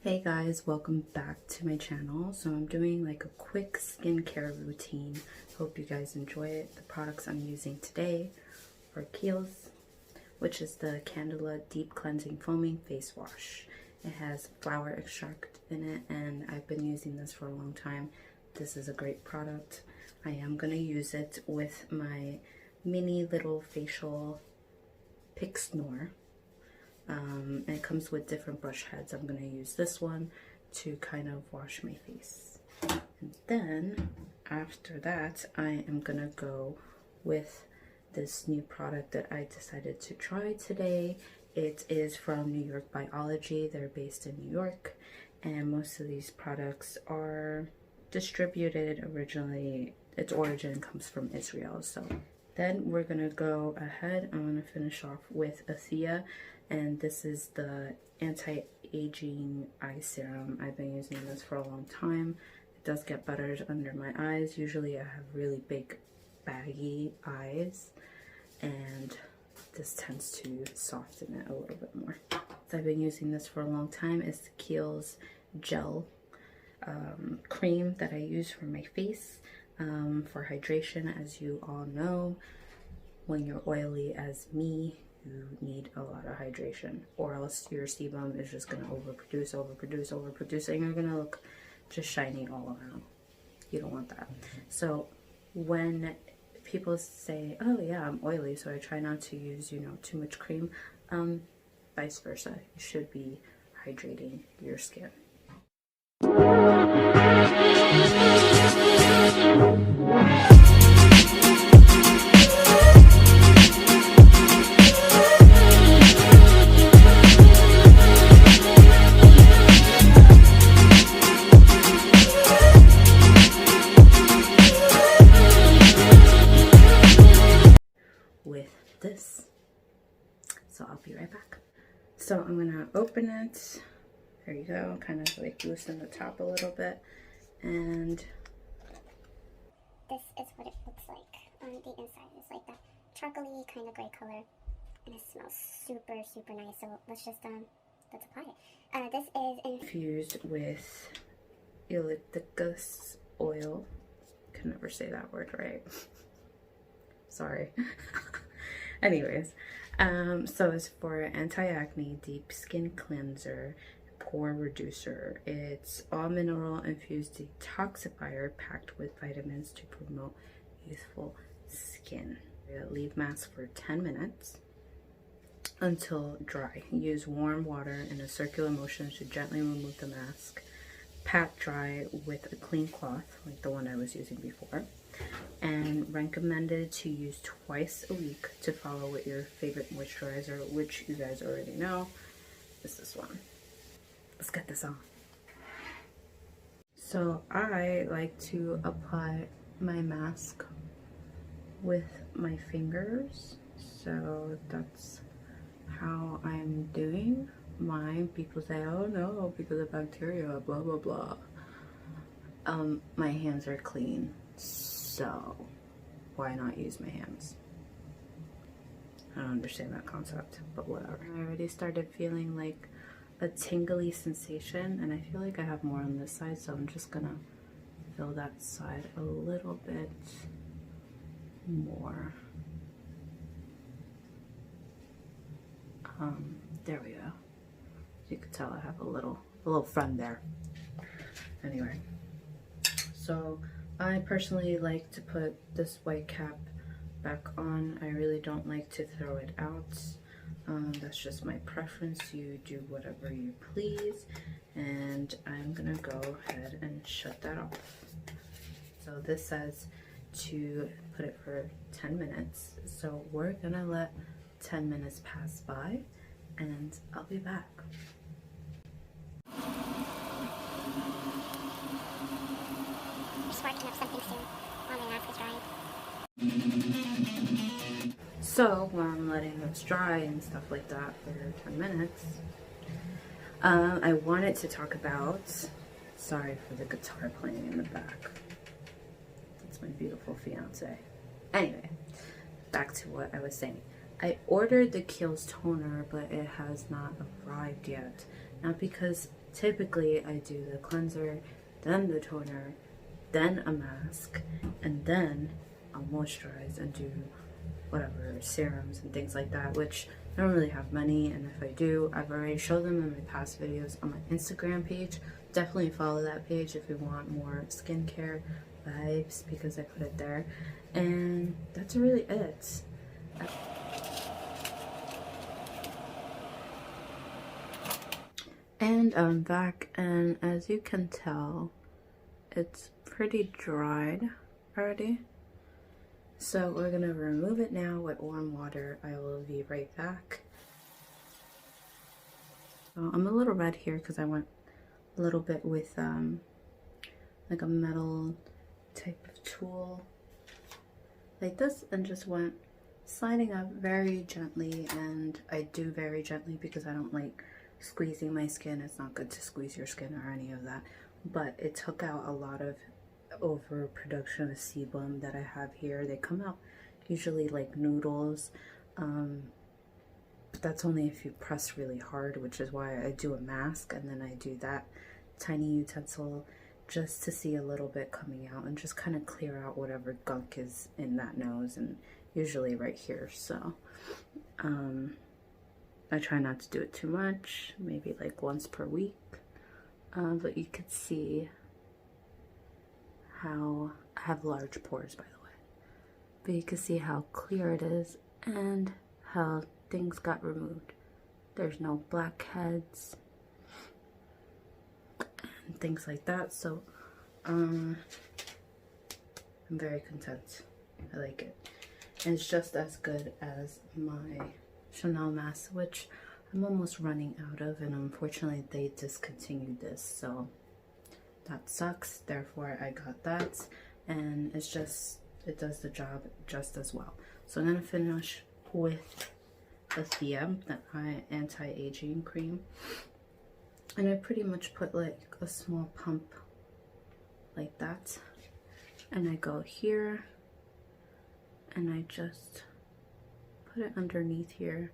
Hey guys, welcome back to my channel. So I'm doing like a quick skincare routine. Hope you guys enjoy it. The products I'm using today are Kiehls, which is the Calendula Deep Cleansing Foaming Face Wash. It has flower extract in it and I've been using this for a long time. This is a great product. I am going to use it with my mini little facial pick snore. And it comes with different brush heads. I'm going to use this one to kind of wash my face. And then after that, I am going to go with this new product that I decided to try today. It is from New York Biology. They're based in New York. And most of these products are distributed originally. Its origin comes from Israel. So then we're going to go ahead. I'm going to finish off with Athea. And this is the anti-aging eye serum. I've been using this for a long time. It does get better under my eyes. Usually I have really big baggy eyes and this tends to soften it a little bit more. So I've been using this for a long time. It's the Kiehls gel cream that I use for my face for hydration. As you all know, when you're oily as me, you need a lot of hydration, or else your sebum is just going to overproduce, and you're going to look just shiny all around. You don't want that. So when people say, oh yeah, I'm oily, so I try not to use, too much cream, vice versa. You should be hydrating your skin. With this, so I'll be right back. So I'm gonna open it. There you go. Kind of like loosen the top a little bit, and this is what it looks like on the inside. It's like that chocolatey kind of gray color, and it smells super nice. So let's apply it. This is infused with eucalyptus oil. Can never say that word right. Sorry. Anyways, so it's for anti-acne, deep skin cleanser, pore reducer. It's all mineral infused detoxifier packed with vitamins to promote youthful skin. Leave mask for 10 minutes until dry. Use warm water in a circular motion to gently remove the mask. Pat dry with a clean cloth, like the one I was using before. And recommended to use twice a week to follow with your favorite moisturizer, which you guys already know is this one. Let's get this on. So I like to apply my mask with my fingers, so that's how I'm doing mine. People say, oh no, because of bacteria, blah blah blah. My hands are clean, so why not use my hands? I don't understand that concept, but whatever. I already started feeling like a tingly sensation, and I feel like I have more on this side, so I'm just gonna fill that side a little bit more. There we go. As you can tell, I have a little friend there. Anyway, so I personally like to put this white cap back on. I really don't like to throw it out. That's just my preference. You do whatever you please. And I'm gonna go ahead and shut that off. So this says to put it for 10 minutes. So we're gonna let 10 minutes pass by and I'll be back. sparking up something soon while my mask is drying. So while I'm letting this dry and stuff like that for 10 minutes, I wanted to talk about, sorry for the guitar playing in the back. That's my beautiful fiance. Anyway, back to what I was saying. I ordered the Kiehls toner, but it has not arrived yet. Not because typically I do the cleanser, then the toner, then a mask, and then I'll moisturize and do whatever serums and things like that, which I don't really have many, and if I do, I've already showed them in my past videos on my Instagram page. Definitely follow that page if you want more skincare vibes, because I put it there. And that's really it. And I'm back, and as you can tell, it's pretty dried already. So we're gonna remove it now with warm water. I will be right back. So I'm a little red here because I went a little bit with like a metal type of tool like this, and just went sliding up very gently. And I do very gently because I don't like squeezing my skin. It's not good to squeeze your skin or any of that, but it took out a lot of overproduction of sebum that I have here. They come out usually like noodles, but that's only if you press really hard, which is why I do a mask, and then I do that tiny utensil just to see a little bit coming out and just kind of clear out whatever gunk is in that nose, and usually right here. So I try not to do it too much, maybe like once per week, but you could see how I have large pores, by the way, but you can see how clear it is and how things got removed. There's no blackheads and things like that. So I'm very content. I like it, and it's just as good as my Chanel mask, which I'm almost running out of, and unfortunately they discontinued this, so that sucks. Therefore I got that, and it's just, it does the job just as well. So I'm gonna finish with the Thea, that anti-aging cream, and I pretty much put like a small pump like that, and I go here and I just put it underneath here.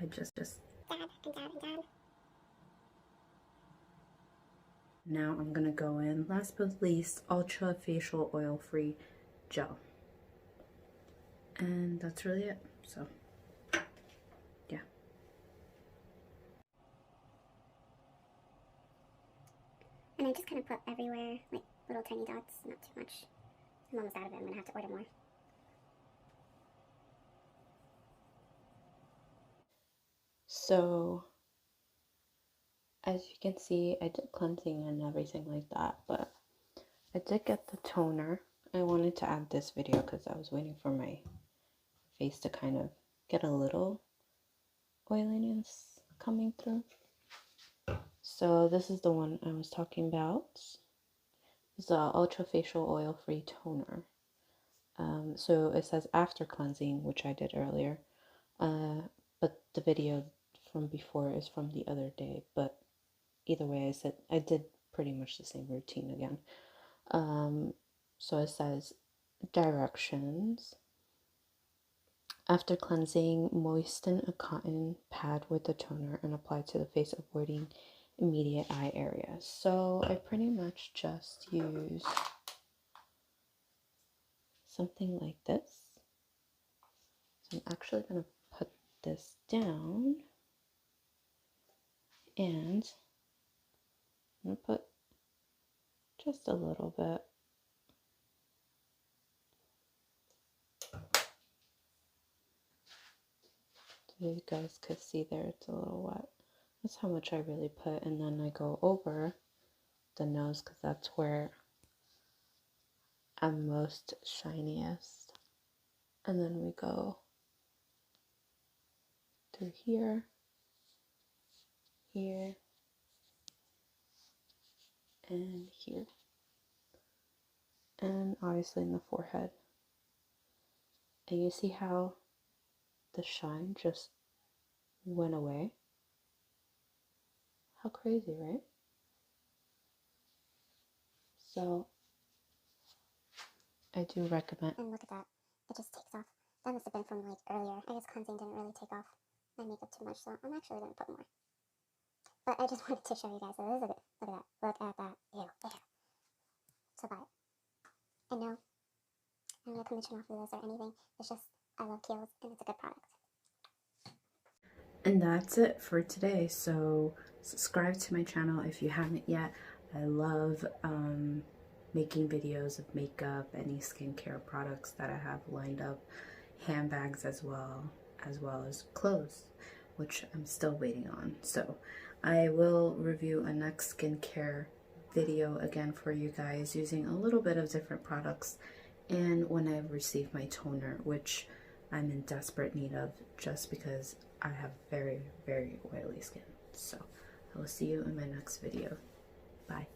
I just now I'm gonna go in, last but least, Ultra Facial Oil Free Gel, and that's really it. So yeah. And I just kind of put everywhere, like little tiny dots, not too much. I'm almost out of it. I'm gonna have to order more. So as you can see, I did cleansing and everything like that, but I did get the toner. I wanted to add this video because I was waiting for my face to kind of get a little oiliness coming through. So this is the one I was talking about. It's the Ultra Facial Oil Free Toner. So it says after cleansing, which I did earlier, but the video from before is from the other day. But either way, I did pretty much the same routine again. So it says directions. After cleansing, moisten a cotton pad with the toner and apply to the face, avoiding immediate eye areas. So I pretty much just use something like this. So I'm actually going to put this down, and I'm going to put just a little bit. So you guys could see there, it's a little wet. That's how much I really put, and then I go over the nose because that's where I'm most shiniest. And then we go through here, here, and here. And obviously in the forehead. And you see how the shine just went away? How crazy, right? So I do recommend. And look at that. It just takes off. That must have been from like earlier. I guess cleansing didn't really take off my makeup too much, so I'm actually going to put more. But I just wanted to show you guys. So this is a good, look at that. Look at that. Ew. So buy it. And no, I'm not commission off of this or anything. It's just, I love Kiehls and it's a good product. And that's it for today. So subscribe to my channel if you haven't yet. I love making videos of makeup, any skincare products that I have lined up, handbags as well as clothes, which I'm still waiting on. So I will review a next skincare video again for you guys using a little bit of different products, and when I receive my toner, which I'm in desperate need of just because I have very, very oily skin. So I will see you in my next video. Bye.